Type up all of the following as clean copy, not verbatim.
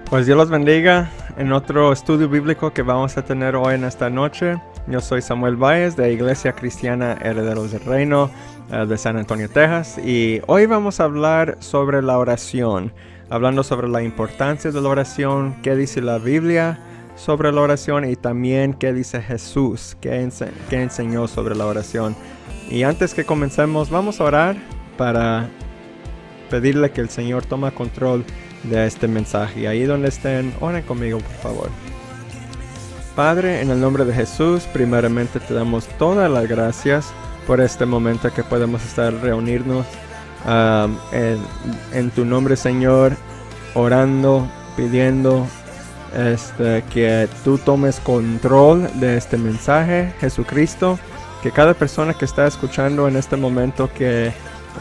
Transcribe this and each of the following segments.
Pues Dios los bendiga en otro estudio bíblico que vamos a tener hoy en esta noche. Yo soy Samuel Valles de Iglesia Cristiana Herederos del Reino de San Antonio, Texas. Y hoy vamos a hablar sobre la oración, hablando sobre la importancia de la oración, qué dice la Biblia sobre la oración y también qué dice Jesús, qué enseñó sobre la oración. Y antes que comencemos, vamos a orar para pedirle que el Señor tome control de este mensaje. Y ahí donde estén, oren conmigo, por favor. Padre, en el nombre de Jesús, primeramente te damos todas las gracias por este momento que podemos estar reunirnos en tu nombre, Señor, orando, pidiendo que tú tomes control de este mensaje, Jesucristo, que cada persona que está escuchando en este momento, que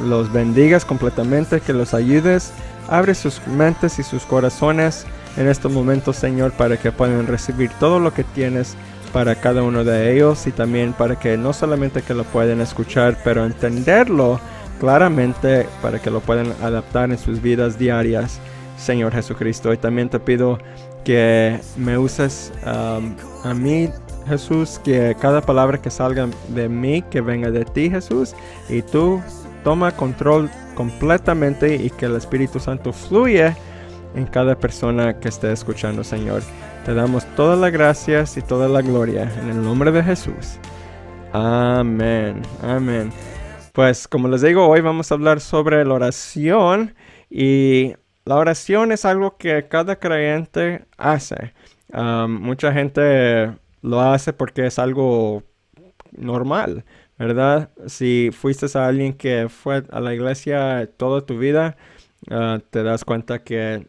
los bendigas completamente, que los ayudes. Abre sus mentes y sus corazones en estos momentos, Señor, para que puedan recibir todo lo que tienes para cada uno de ellos, y también para que no solamente que lo puedan escuchar, pero entenderlo claramente para que lo puedan adaptar en sus vidas diarias, Señor Jesucristo. Y también te pido que me uses a mí, Jesús, que cada palabra que salga de mí, que venga de ti, Jesús, y tú toma control completamente y que el Espíritu Santo fluya en cada persona que esté escuchando, Señor. Te damos todas las gracias y toda la gloria en el nombre de Jesús. Amén. Amén. Pues como les digo, hoy vamos a hablar sobre la oración, y la oración es algo que cada creyente hace. Mucha gente lo hace porque es algo normal, ¿verdad? Si fuiste a alguien que fue a la iglesia toda tu vida, te das cuenta que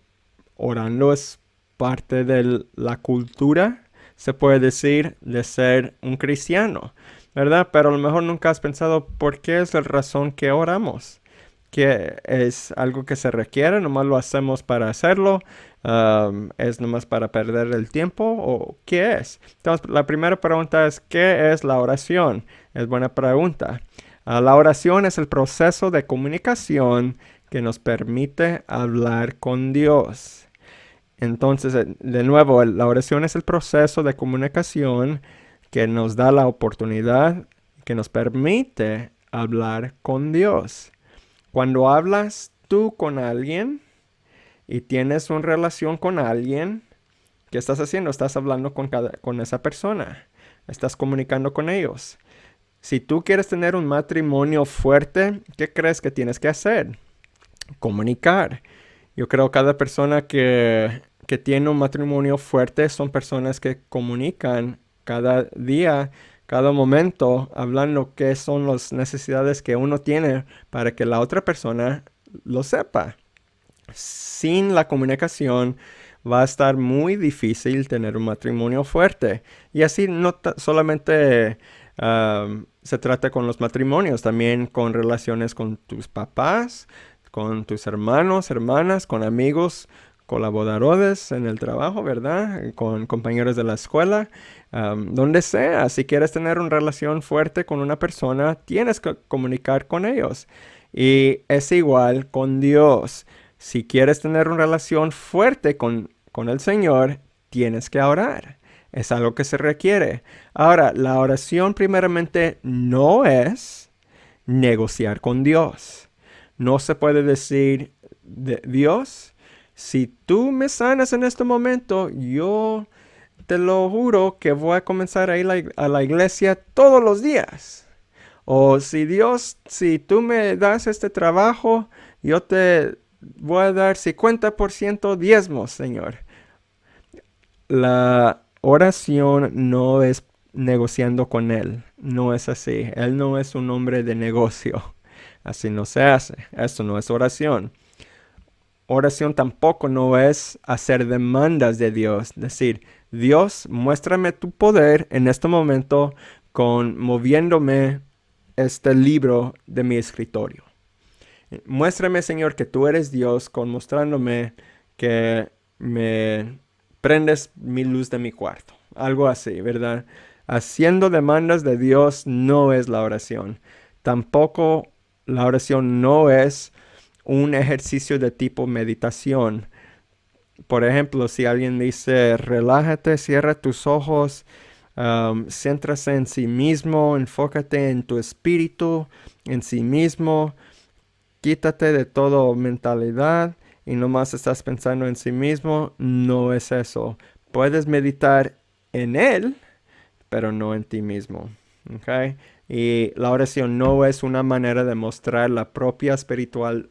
orando es parte de la cultura, se puede decir, de ser un cristiano, ¿verdad? Pero a lo mejor nunca has pensado por qué es la razón que oramos. Que es algo que se requiere, nomás lo hacemos para hacerlo, es nomás para perder el tiempo, o qué es. Entonces, la primera pregunta es, ¿qué es la oración? Es buena pregunta. La oración es el proceso de comunicación que nos permite hablar con Dios. Entonces, de nuevo, la oración es el proceso de comunicación que nos da la oportunidad, que nos permite hablar con Dios. Cuando hablas tú con alguien y tienes una relación con alguien, ¿qué estás haciendo? Estás hablando con esa persona. Estás comunicando con ellos. Si tú quieres tener un matrimonio fuerte, ¿qué crees que tienes que hacer? Comunicar. Yo creo que cada persona que tiene un matrimonio fuerte son personas que comunican cada día, cada momento, hablando qué son las necesidades que uno tiene para que la otra persona lo sepa. Sin la comunicación va a estar muy difícil tener un matrimonio fuerte. Y así no solamente se trata con los matrimonios, también con relaciones con tus papás, con tus hermanos, hermanas, con amigos, colaboradores en el trabajo, ¿verdad? Con compañeros de la escuela, donde sea. Si quieres tener una relación fuerte con una persona, tienes que comunicar con ellos. Y es igual con Dios. Si quieres tener una relación fuerte con el Señor, tienes que orar. Es algo que se requiere. Ahora, la oración primeramente no es negociar con Dios. No se puede decir, Dios, si tú me sanas en este momento, yo te lo juro que voy a comenzar a ir a la iglesia todos los días. O si Dios, si tú me das este trabajo, yo te voy a dar 50% diezmos, Señor. La oración no es negociando con Él. No es así. Él no es un hombre de negocio. Así no se hace. Esto no es oración. Oración tampoco no es hacer demandas de Dios. Decir, Dios, muéstrame tu poder en este momento moviéndome este libro de mi escritorio. Muéstrame, Señor, que tú eres Dios, mostrándome que me prendes mi luz de mi cuarto. Algo así, ¿verdad? Haciendo demandas de Dios no es la oración. Tampoco la oración no es un ejercicio de tipo meditación. Por ejemplo, si alguien dice, relájate, cierra tus ojos, céntrase en sí mismo, enfócate en tu espíritu, en sí mismo, quítate de todo mentalidad y nomás estás pensando en sí mismo, no es eso. Puedes meditar en él, pero no en ti mismo. ¿Ok? Y la oración no es una manera de mostrar la propia espiritual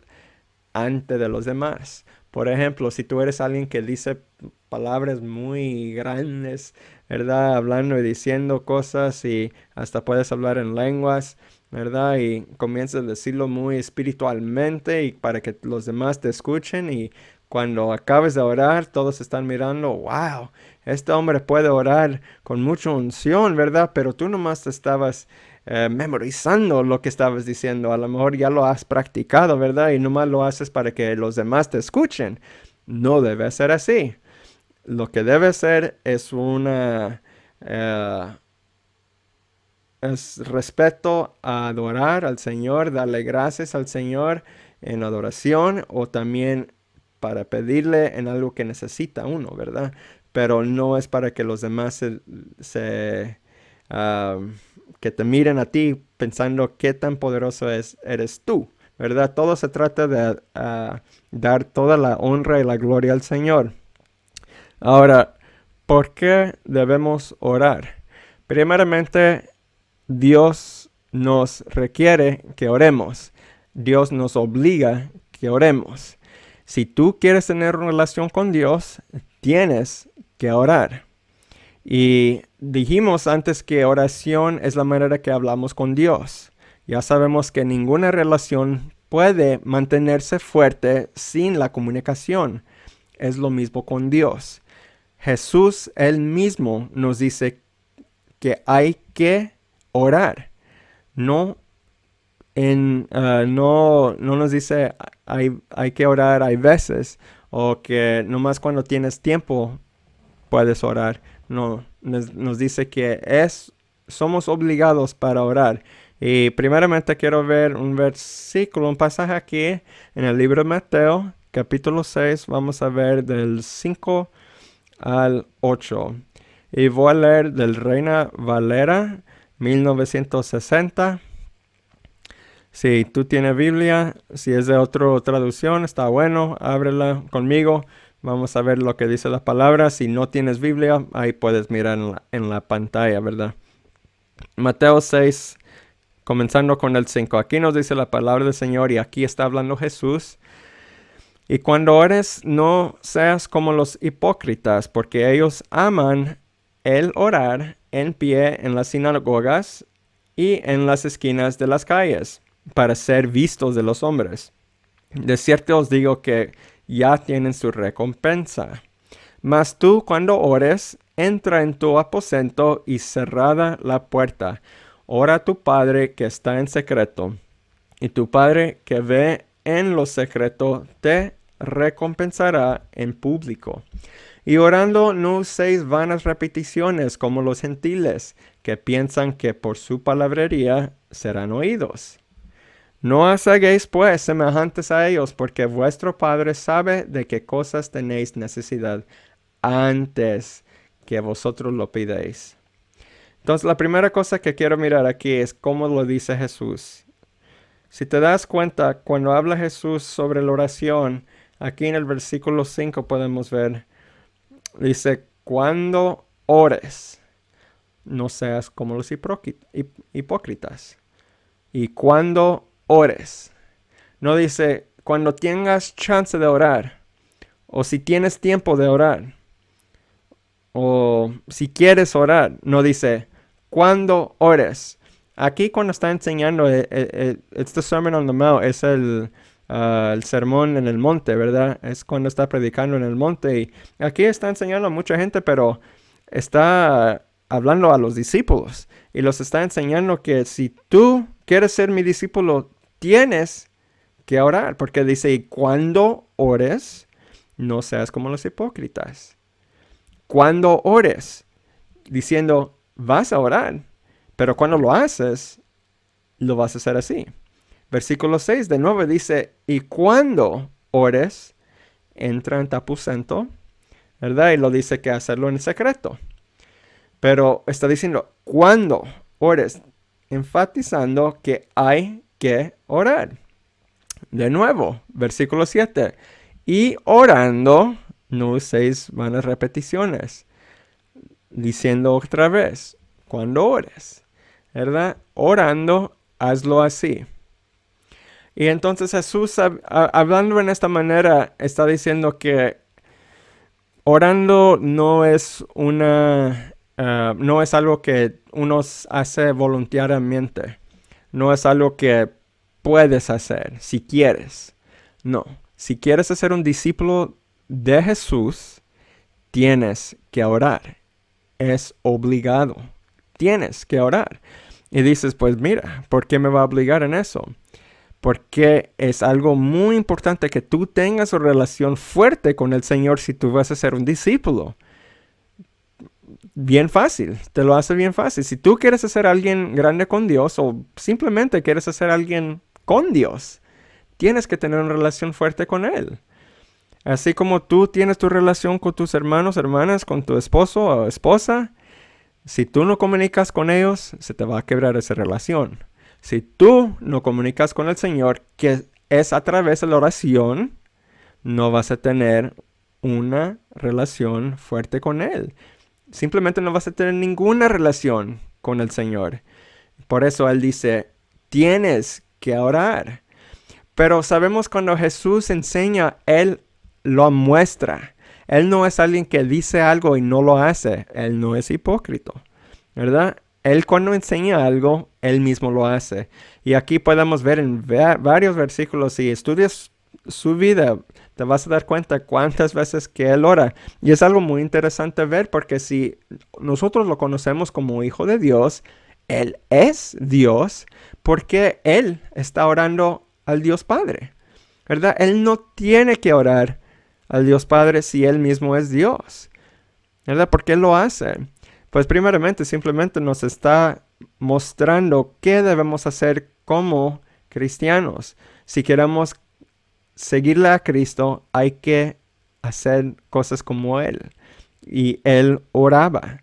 ante de los demás. Por ejemplo, si tú eres alguien que dice palabras muy grandes, ¿verdad? Hablando y diciendo cosas y hasta puedes hablar en lenguas, ¿verdad? Y comienzas a decirlo muy espiritualmente y para que los demás te escuchen y cuando acabes de orar, todos están mirando, wow, este hombre puede orar con mucha unción, ¿verdad? Pero tú nomás te estabas memorizando lo que estabas diciendo. A lo mejor ya lo has practicado, ¿verdad? Y nomás lo haces para que los demás te escuchen. No debe ser así. Lo que debe ser es es respeto a adorar al Señor, darle gracias al Señor en adoración o también para pedirle en algo que necesita uno, ¿verdad? Pero no es para que los demás ah, que te miren a ti pensando qué tan poderoso eres tú, ¿verdad? Todo se trata de dar toda la honra y la gloria al Señor. Ahora, ¿por qué debemos orar? Primeramente, Dios nos requiere que oremos. Dios nos obliga que oremos. Si tú quieres tener una relación con Dios, tienes que orar. Y dijimos antes que oración es la manera que hablamos con Dios. Ya sabemos que ninguna relación puede mantenerse fuerte sin la comunicación. Es lo mismo con Dios. Jesús él mismo nos dice que hay que orar. No, no nos dice hay que orar hay veces o que nomás cuando tienes tiempo puedes orar. No, nos dice que somos obligados para orar. Y primeramente quiero ver un versículo, un pasaje aquí en el libro de Mateo, capítulo 6. Vamos a ver del 5 al 8. Y voy a leer del Reina Valera 1960. Si tú tienes Biblia, si es de otra traducción, está bueno, ábrela conmigo. Vamos a ver lo que dice la palabra. Si no tienes Biblia, ahí puedes mirar en la pantalla, ¿verdad? Mateo 6, comenzando con el 5. Aquí nos dice la palabra del Señor y aquí está hablando Jesús. Y cuando ores, no seas como los hipócritas, porque ellos aman el orar en pie en las sinagogas y en las esquinas de las calles, para ser vistos de los hombres. De cierto os digo que ya tienen su recompensa. Mas tú cuando ores, entra en tu aposento y cerrada la puerta. Ora a tu Padre que está en secreto, y tu Padre que ve en lo secreto te recompensará en público. Y orando no uséis vanas repeticiones como los gentiles, que piensan que por su palabrería serán oídos. No os hagáis pues semejantes a ellos, porque vuestro Padre sabe de qué cosas tenéis necesidad antes que vosotros lo pidáis. Entonces, la primera cosa que quiero mirar aquí es cómo lo dice Jesús. Si te das cuenta, cuando habla Jesús sobre la oración, aquí en el versículo 5 podemos ver, dice, cuando ores, no seas como los hipócritas. Y cuando ores, no dice, cuando tengas chance de orar, o si tienes tiempo de orar, o si quieres orar, no dice, cuando ores. Aquí cuando está enseñando, it's the Sermon on the Mount, es el sermón en el monte, ¿verdad? Es cuando está predicando en el monte. Y aquí está enseñando a mucha gente, pero está hablando a los discípulos. Y los está enseñando que si tú quieres ser mi discípulo, tienes que orar. Porque dice, y cuando ores, no seas como los hipócritas. Cuando ores, diciendo, vas a orar. Pero cuando lo haces, lo vas a hacer así. Versículo 6 de nuevo dice, y cuando ores, entra en tu aposento ¿verdad? Y lo dice que hacerlo en secreto. Pero está diciendo, cuando ores, enfatizando que hay que orar. De nuevo, versículo 7. Y orando, no uséis vanas repeticiones. Diciendo otra vez, cuando ores, ¿verdad? Orando, hazlo así. Y entonces Jesús, hablando en esta manera, está diciendo que orando no es no es algo que uno hace voluntariamente. No es algo que puedes hacer si quieres. No. Si quieres ser un discípulo de Jesús, tienes que orar. Es obligado. Tienes que orar. Y dices, pues mira, ¿por qué me va a obligar en eso? Porque es algo muy importante que tú tengas una relación fuerte con el Señor si tú vas a ser un discípulo. Bien fácil, te lo hace bien fácil. Si tú quieres ser alguien grande con Dios o simplemente quieres ser alguien con Dios, tienes que tener una relación fuerte con Él. Así como tú tienes tu relación con tus hermanos, hermanas, con tu esposo o esposa, si tú no comunicas con ellos, se te va a quebrar esa relación. Si tú no comunicas con el Señor, que es a través de la oración, no vas a tener una relación fuerte con Él. Simplemente no vas a tener ninguna relación con el Señor. Por eso Él dice, tienes que orar. Pero sabemos cuando Jesús enseña, Él lo muestra. Él no es alguien que dice algo y no lo hace. Él no es hipócrita, ¿verdad? Él cuando enseña algo, Él mismo lo hace. Y aquí podemos ver en varios versículos, si estudias su vida, te vas a dar cuenta cuántas veces que Él ora. Y es algo muy interesante ver porque si nosotros lo conocemos como Hijo de Dios, Él es Dios, porque Él está orando al Dios Padre, ¿verdad? Él no tiene que orar al Dios Padre si Él mismo es Dios, ¿verdad? ¿Por qué lo hace? Pues primeramente simplemente nos está mostrando qué debemos hacer como cristianos. Si queremos seguirle a Cristo, hay que hacer cosas como Él. Y Él oraba.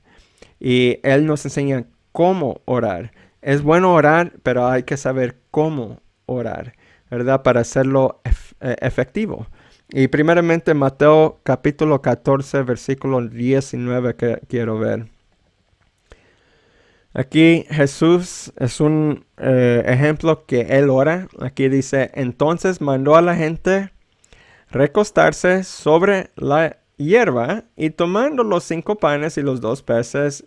Y Él nos enseña cómo orar. Es bueno orar, pero hay que saber cómo orar, ¿verdad? Para hacerlo efectivo. Y primeramente Mateo capítulo 14, versículo 19 que quiero ver. Aquí Jesús es un ejemplo que Él ora. Aquí dice, entonces mandó a la gente recostarse sobre la hierba y tomando los 5 panes y los 2 peces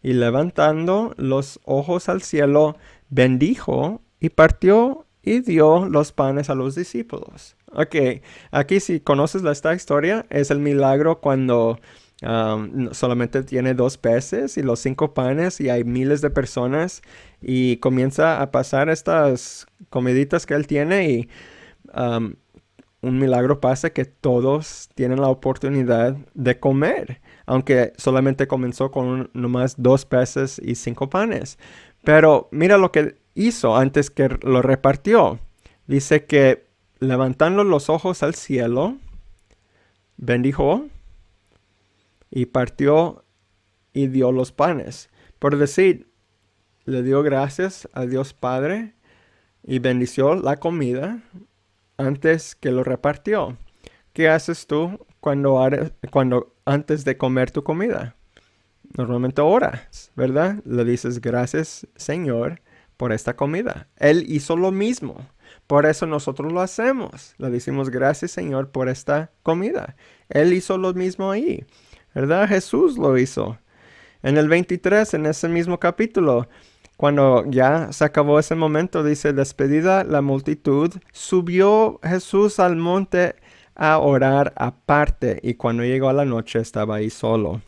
y levantando los ojos al cielo, bendijo y partió y dio los panes a los discípulos. Ok, aquí si conoces esta historia, es el milagro cuando solamente tiene 2 peces y los 5 panes y hay miles de personas y comienza a pasar estas comiditas que él tiene y un milagro pasa que todos tienen la oportunidad de comer, aunque solamente comenzó con nomás 2 peces y 5 panes. Pero mira lo que hizo antes que lo repartió. Dice que levantando los ojos al cielo, bendijo y partió y dio los panes. Por decir, le dio gracias a Dios Padre y bendició la comida antes que lo repartió. ¿Qué haces tú cuando antes de comer tu comida? Normalmente oras, ¿verdad? Le dices gracias, Señor, por esta comida. Él hizo lo mismo. Por eso nosotros lo hacemos. Le decimos gracias, Señor, por esta comida. Él hizo lo mismo ahí, ¿verdad? Jesús lo hizo. En el 23, en ese mismo capítulo, cuando ya se acabó ese momento, dice, despedida la multitud, subió Jesús al monte a orar aparte y cuando llegó a la noche estaba ahí solo.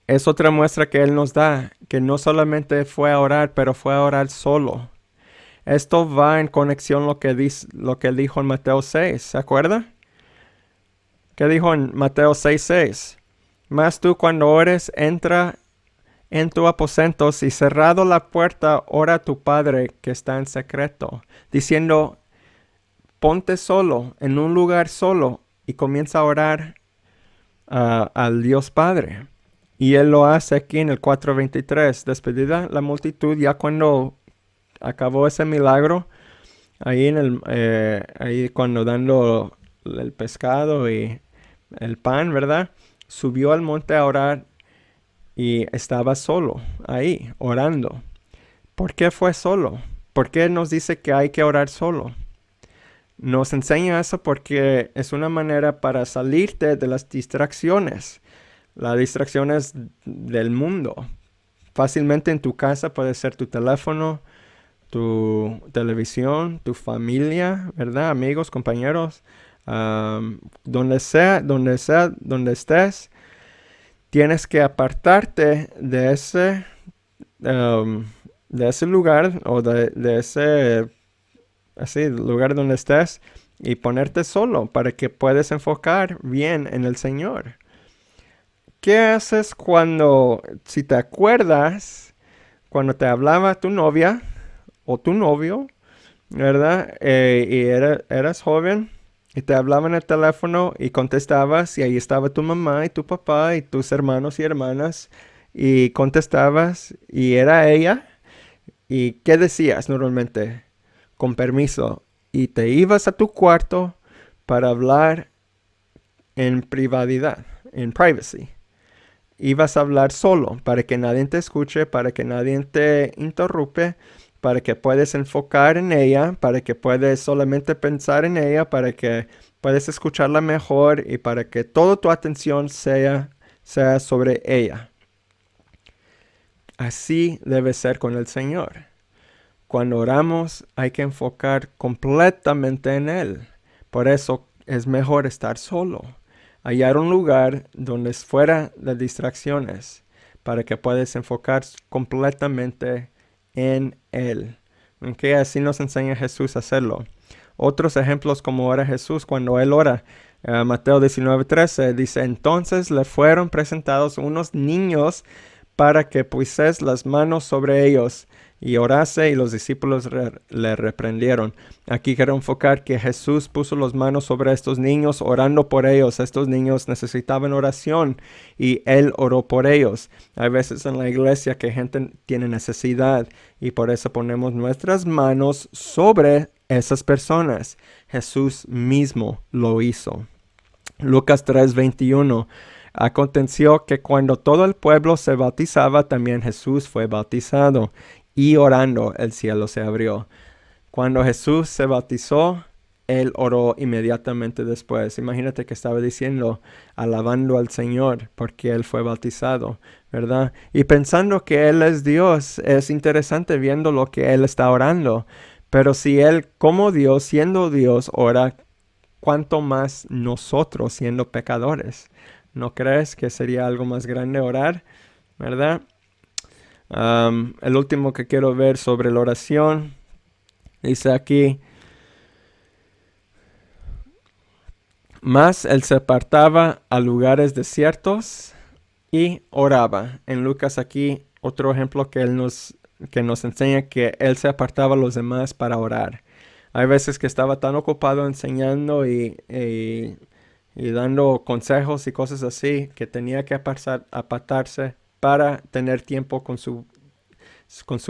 Es otra muestra que Él nos da, que no solamente fue a orar, pero fue a orar solo. Esto va en conexión lo que Él dijo en Mateo 6, ¿se acuerda? ¿Qué dijo en Mateo 6:6? Mas tú cuando ores, entra en tu aposento y cerrado la puerta, ora a tu Padre que está en secreto, diciendo, ponte solo, en un lugar solo, y comienza a orar al Dios Padre. Y Él lo hace aquí en el 4:23. Despedida la multitud ya cuando acabó ese milagro. Ahí cuando dando el pescado y el pan, ¿verdad? Subió al monte a orar y estaba solo ahí, orando. ¿Por qué fue solo? ¿Por qué nos dice que hay que orar solo? Nos enseña eso porque es una manera para salirte de las distracciones. Las distracciones del mundo. Fácilmente en tu casa puede ser tu teléfono, tu televisión, tu familia, ¿verdad? Amigos, compañeros, donde estés, tienes que apartarte um, de ese lugar o de ese así, lugar donde estés y ponerte solo para que puedas enfocar bien en el Señor. ¿Qué haces si te acuerdas, cuando te hablaba tu novia o tu novio, ¿verdad? Eras joven y te hablaban en el teléfono y contestabas y ahí estaba tu mamá y tu papá y tus hermanos y hermanas y contestabas y era ella. ¿Y qué decías normalmente? Con permiso. Y te ibas a tu cuarto para hablar en privacidad, en privacy. Ibas a hablar solo para que nadie te escuche, para que nadie te interrumpe, para que puedas enfocar en ella, para que puedas solamente pensar en ella, para que puedas escucharla mejor y para que toda tu atención sea sobre ella. Así debe ser con el Señor. Cuando oramos hay que enfocar completamente en Él. Por eso es mejor estar solo. Hallar un lugar donde es fuera de distracciones para que puedas enfocar completamente en Él. ¿Okay? Así nos enseña Jesús a hacerlo. Otros ejemplos como ora Jesús cuando Él ora. Mateo 19:13 dice, entonces le fueron presentados unos niños para que pusiese las manos sobre ellos y orase, y los discípulos le reprendieron. Aquí quiero enfocar que Jesús puso las manos sobre estos niños orando por ellos. Estos niños necesitaban oración y Él oró por ellos. Hay veces en la iglesia que gente tiene necesidad y por eso ponemos nuestras manos sobre esas personas. Jesús mismo lo hizo. Lucas 3:21. Aconteció que cuando todo el pueblo se bautizaba, también Jesús fue bautizado, y orando el cielo se abrió. Cuando Jesús se bautizó, Él oró inmediatamente después. Imagínate que estaba diciendo, alabando al Señor, porque Él fue bautizado, ¿verdad? Y pensando que Él es Dios, es interesante viendo lo que Él está orando. Pero si Él, como Dios, siendo Dios, ora, ¿cuánto más nosotros siendo pecadores? ¿No crees que sería algo más grande orar? ¿Verdad? El último que quiero ver sobre la oración, dice aquí, mas Él se apartaba a lugares desiertos y oraba. En Lucas aquí, otro ejemplo que nos enseña que Él se apartaba a los demás para orar. Hay veces que estaba tan ocupado enseñando y dando consejos y cosas así, que tenía que apartarse para tener tiempo con su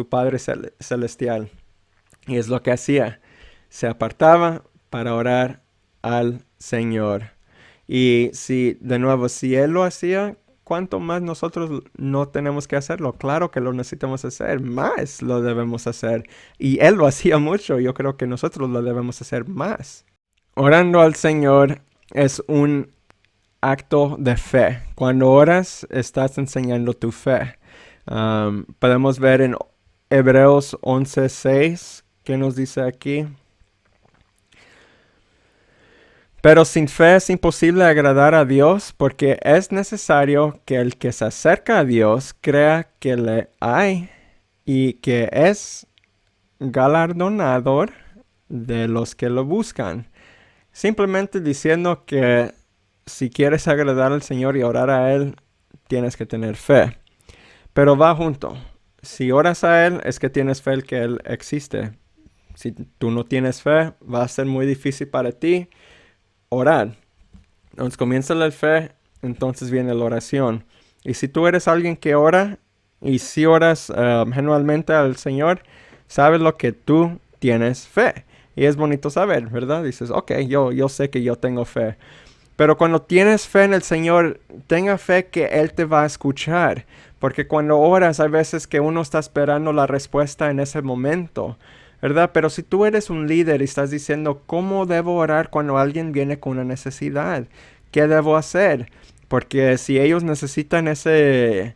Padre Celestial. Y es lo que hacía. Se apartaba para orar al Señor. Y de nuevo, si Él lo hacía, ¿cuánto más nosotros no tenemos que hacerlo? Claro que lo necesitamos hacer, más lo debemos hacer. Y Él lo hacía mucho, yo creo que nosotros lo debemos hacer más. Orando al Señor es un acto de fe. Cuando oras, estás enseñando tu fe. Podemos ver en Hebreos 11:6, que nos dice aquí. Pero sin fe es imposible agradar a Dios, porque es necesario que el que se acerca a Dios crea que le hay y que es galardonador de los que lo buscan. Simplemente diciendo que si quieres agradar al Señor y orar a Él, tienes que tener fe. Pero va junto. Si oras a Él, es que tienes fe en que Él existe. Si tú no tienes fe, va a ser muy difícil para ti orar. Entonces comienza la fe entonces viene la oración. Y si tú eres alguien que ora, y si oras genuinamente al Señor, sabes lo que tú tienes fe. Y es bonito saber, ¿verdad? Dices, ok, yo sé que yo tengo fe. Pero cuando tienes fe en el Señor, tenga fe que Él te va a escuchar. Porque cuando oras, hay veces que uno está esperando la respuesta en ese momento, ¿verdad? Pero si tú eres un líder y estás diciendo, ¿cómo debo orar cuando alguien viene con una necesidad? ¿Qué debo hacer? Porque si ellos necesitan ese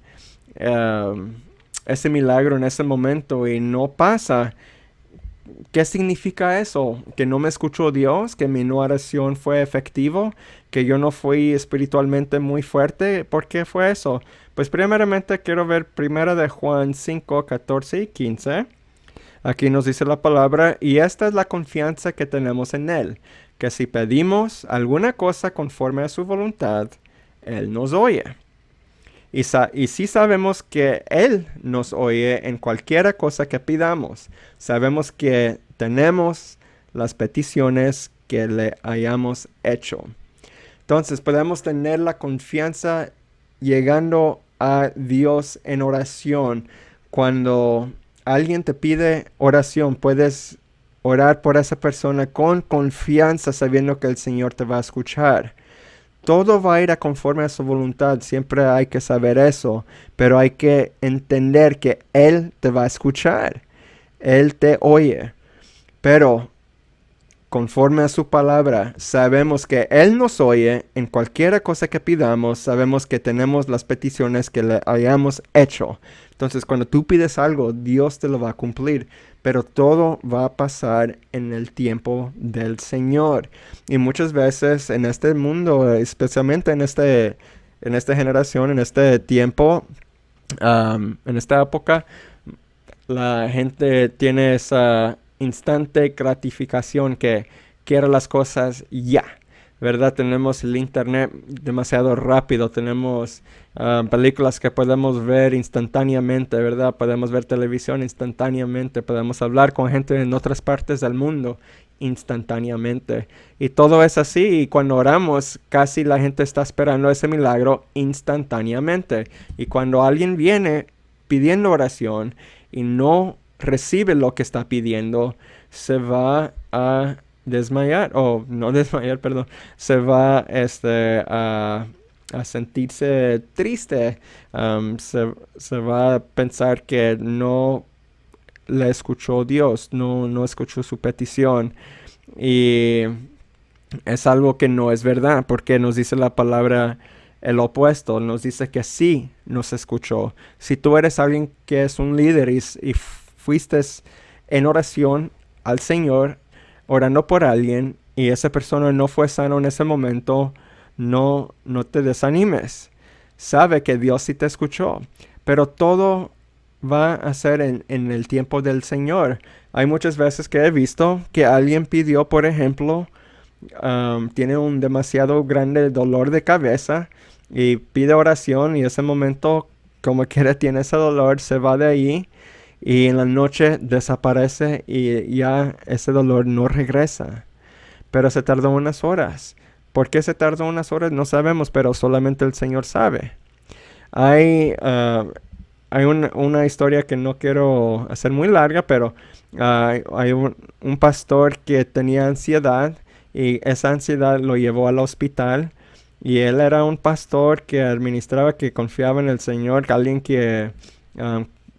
milagro en ese momento y no pasa, ¿qué significa eso? ¿Que no me escuchó Dios? ¿Que mi oración fue efectivo? ¿Que yo no fui espiritualmente muy fuerte? ¿Por qué fue eso? Pues primeramente quiero ver primero de Juan 5, 14 y 15. Aquí nos dice la palabra, y esta es la confianza que tenemos en Él, que si pedimos alguna cosa conforme a su voluntad, Él nos oye. Y sí sabemos que Él nos oye en cualquier cosa que pidamos. Sabemos que tenemos las peticiones que le hayamos hecho. Entonces podemos tener la confianza llegando a Dios en oración. Cuando alguien te pide oración, puedes orar por esa persona con confianza sabiendo que el Señor te va a escuchar. Todo va a ir a conforme a su voluntad, siempre hay que saber eso, pero hay que entender que Él te va a escuchar, Él te oye, pero conforme a su palabra, sabemos que Él nos oye en cualquier cosa que pidamos, sabemos que tenemos las peticiones que le hayamos hecho. Entonces, cuando tú pides algo, Dios te lo va a cumplir, pero todo va a pasar en el tiempo del Señor. Y muchas veces en este mundo, especialmente en esta generación, en este tiempo, en esta época, la gente tiene esa instante gratificación que quiere las cosas ya, ¿verdad? Tenemos el internet demasiado rápido, tenemos películas que podemos ver instantáneamente, ¿verdad? Podemos ver televisión instantáneamente, podemos hablar con gente en otras partes del mundo instantáneamente. Y todo es así, y cuando oramos, casi la gente está esperando ese milagro instantáneamente. Y cuando alguien viene pidiendo oración y no recibe lo que está pidiendo, se va a desmayar, o no desmayar, perdón, se va a sentirse triste, se va a pensar que no le escuchó Dios, no escuchó su petición, y es algo que no es verdad, porque nos dice la palabra el opuesto, nos dice que sí nos escuchó. Si tú eres alguien que es un líder y fuiste en oración al Señor, orando por alguien, y esa persona no fue sano en ese momento, no te desanimes. Sabe que Dios sí te escuchó, pero todo va a ser en el tiempo del Señor. Hay muchas veces que he visto que alguien pidió, por ejemplo, tiene un demasiado grande dolor de cabeza y pide oración, y ese momento, como quiera, tiene ese dolor, se va de ahí y en la noche desaparece y ya ese dolor no regresa. Pero se tardó unas horas. ¿Por qué se tardó unas horas? No sabemos, pero solamente el Señor sabe. Hay una historia que no quiero hacer muy larga, pero hay un pastor que tenía ansiedad, y esa ansiedad lo llevó al hospital. Y él era un pastor que administraba, que confiaba en el Señor, alguien que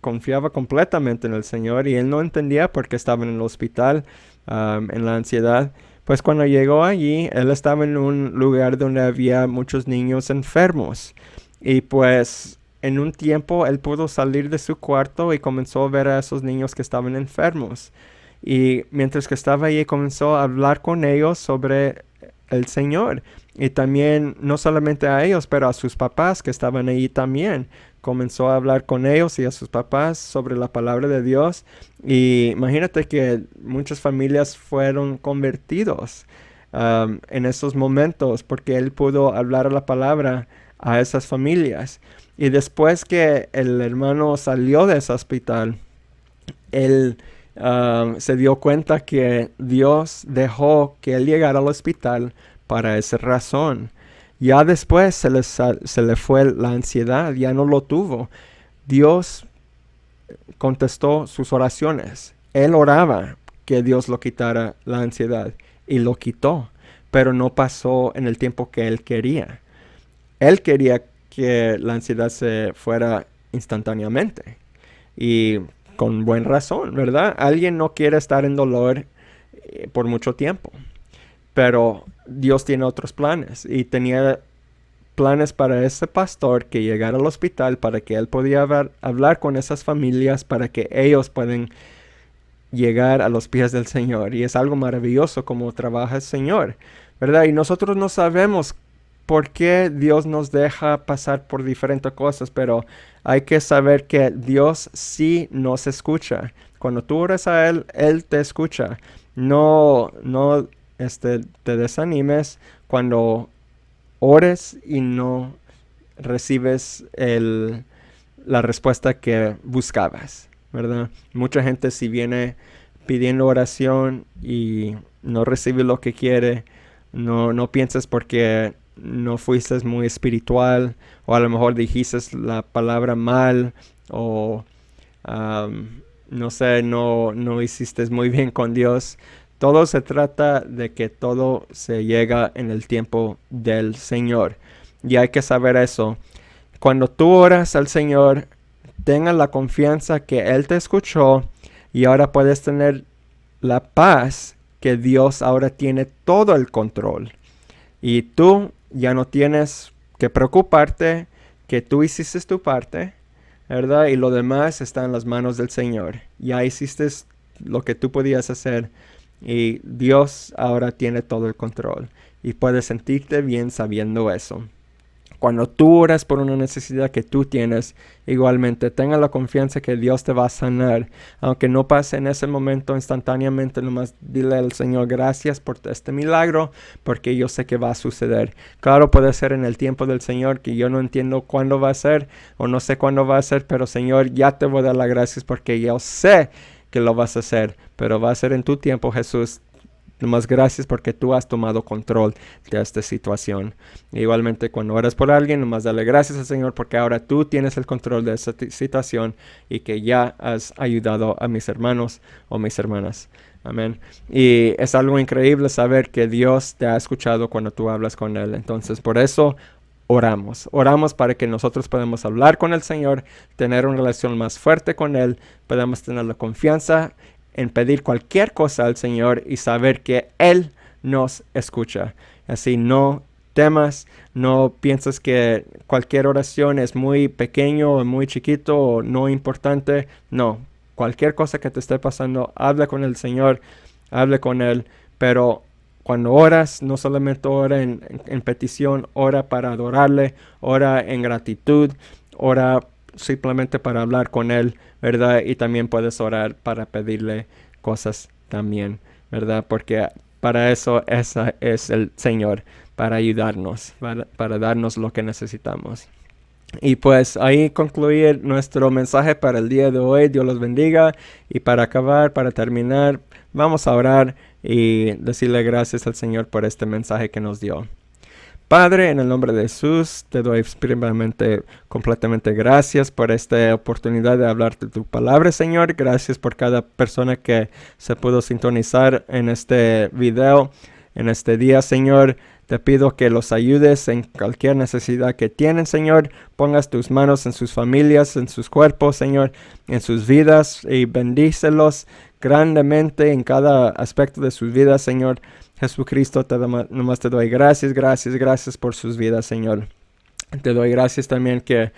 confiaba completamente en el Señor, y él no entendía por qué estaba en el hospital, en la ansiedad. Pues cuando llegó allí, él estaba en un lugar donde había muchos niños enfermos. Y pues en un tiempo él pudo salir de su cuarto y comenzó a ver a esos niños que estaban enfermos. Y mientras que estaba allí, comenzó a hablar con ellos sobre el Señor. Y también, no solamente a ellos, pero a sus papás que estaban allí también. Comenzó a hablar con ellos y a sus papás sobre la palabra de Dios. Y imagínate que muchas familias fueron convertidos en esos momentos, porque él pudo hablar la palabra a esas familias. Y después que el hermano salió de ese hospital, él se dio cuenta que Dios dejó que él llegara al hospital para esa razón. Ya después se le fue la ansiedad, ya no lo tuvo. Dios contestó sus oraciones. Él oraba que Dios lo quitara la ansiedad y lo quitó, pero no pasó en el tiempo que él quería. Él quería que la ansiedad se fuera instantáneamente y con buena razón, ¿verdad? Alguien no quiere estar en dolor por mucho tiempo, pero Dios tiene otros planes y tenía planes para ese pastor que llegara al hospital para que él podía hablar con esas familias para que ellos puedan llegar a los pies del Señor. Y es algo maravilloso como trabaja el Señor, ¿verdad? Y nosotros no sabemos por qué Dios nos deja pasar por diferentes cosas, pero hay que saber que Dios sí nos escucha. Cuando tú oras a Él, Él te escucha. No te desanimes cuando ores y no recibes la respuesta que buscabas, ¿verdad? Mucha gente si viene pidiendo oración y no recibe lo que quiere, no pienses porque no fuiste muy espiritual o a lo mejor dijiste la palabra mal o no sé, no hiciste muy bien con Dios. Todo se trata de que todo se llega en el tiempo del Señor. Y hay que saber eso. Cuando tú oras al Señor, tenga la confianza que Él te escuchó y ahora puedes tener la paz que Dios ahora tiene todo el control. Y tú ya no tienes que preocuparte que tú hiciste tu parte, ¿verdad? Y lo demás está en las manos del Señor. Ya hiciste lo que tú podías hacer y Dios ahora tiene todo el control. Y puedes sentirte bien sabiendo eso. Cuando tú oras por una necesidad que tú tienes, igualmente tenga la confianza que Dios te va a sanar. Aunque no pase en ese momento instantáneamente, nomás dile al Señor gracias por este milagro, porque yo sé que va a suceder. Claro, puede ser en el tiempo del Señor, que yo no entiendo cuándo va a ser, o no sé cuándo va a ser, pero Señor, ya te voy a dar las gracias porque yo sé que lo vas a hacer, pero va a ser en tu tiempo, Jesús. Nomás gracias porque tú has tomado control de esta situación. Igualmente cuando oras por alguien, nomás dale gracias al Señor porque ahora tú tienes el control de esta situación y que ya has ayudado a mis hermanos o mis hermanas. Amén. Y es algo increíble saber que Dios te ha escuchado cuando tú hablas con Él. Entonces por eso oramos. Oramos para que nosotros podamos hablar con el Señor, tener una relación más fuerte con Él, podamos tener la confianza en pedir cualquier cosa al Señor y saber que Él nos escucha. Así no temas, no piensas que cualquier oración es muy pequeño o muy chiquito o no importante. No, cualquier cosa que te esté pasando, habla con el Señor, habla con Él, pero cuando oras, no solamente ora en petición, ora para adorarle, ora en gratitud, ora simplemente para hablar con Él, ¿verdad? Y también puedes orar para pedirle cosas también, ¿verdad? Porque para eso esa es el Señor, para ayudarnos, para darnos lo que necesitamos. Y pues ahí concluir nuestro mensaje para el día de hoy. Dios los bendiga. Y para acabar, para terminar, vamos a orar y decirle gracias al Señor por este mensaje que nos dio. Padre, en el nombre de Jesús, te doy primeramente completamente gracias por esta oportunidad de hablar de tu palabra, Señor. Gracias por cada persona que se pudo sintonizar en este video, en este día, Señor. Te pido que los ayudes en cualquier necesidad que tienen, Señor. Pongas tus manos en sus familias, en sus cuerpos, Señor, en sus vidas y bendícelos grandemente en cada aspecto de sus vidas, Señor. Jesucristo, nomás te doy gracias por sus vidas, Señor. Te doy gracias también que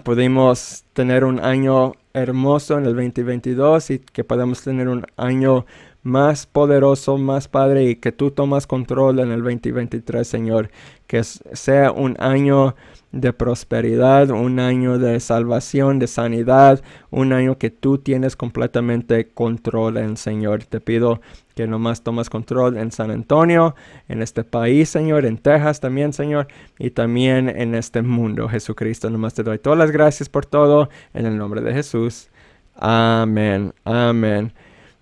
pudimos tener un año hermoso en el 2022 y que podamos tener un año más poderoso, más padre y que tú tomas control en el 2023, Señor. Que sea un año de prosperidad, un año de salvación, de sanidad, un año que tú tienes completamente control en, Señor. Te pido que nomás tomas control en San Antonio, en este país, Señor, en Texas también, Señor, y también en este mundo, Jesucristo. Nomás te doy todas las gracias por todo, en el nombre de Jesús. Amén, amén.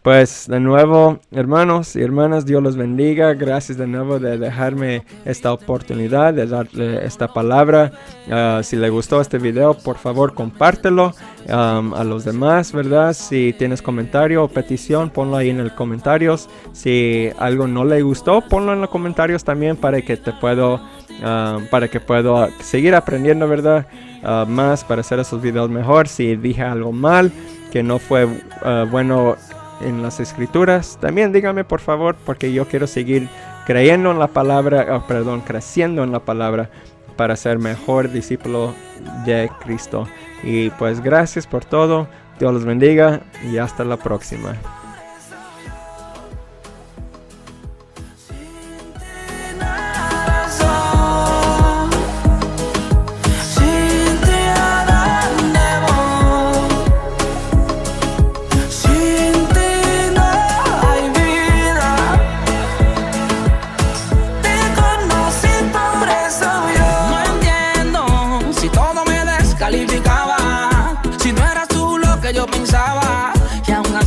Pues de nuevo, hermanos y hermanas, Dios los bendiga. Gracias de nuevo de dejarme esta oportunidad de darle esta palabra. Si le gustó este video, por favor compártelo a los demás, ¿verdad? Si tienes comentario o petición, ponlo ahí en los comentarios. Si algo no le gustó, ponlo en los comentarios también para que pueda seguir aprendiendo, ¿verdad? Más para hacer esos videos mejor. Si dije algo mal, que no fue bueno en las escrituras, también dígame por favor, porque yo quiero seguir creyendo en la palabra, creciendo en la palabra para ser mejor discípulo de Cristo. Y pues gracias por todo, Dios los bendiga y hasta la próxima.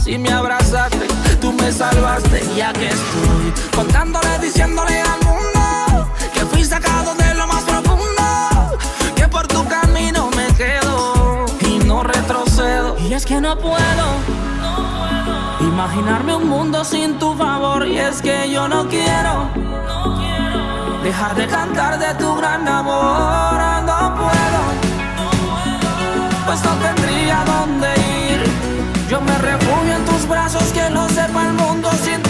Y me abrazaste, tú me salvaste, ya que estoy contándole, diciéndole al mundo que fui sacado de lo más profundo, que por tu camino me quedo y no retrocedo. Y es que no puedo imaginarme un mundo sin tu favor, y es que yo no quiero dejar de cantar de tu gran amor. No puedo, pues no tendría dónde ir. Yo me refugio en tus brazos, que lo sepa el mundo sin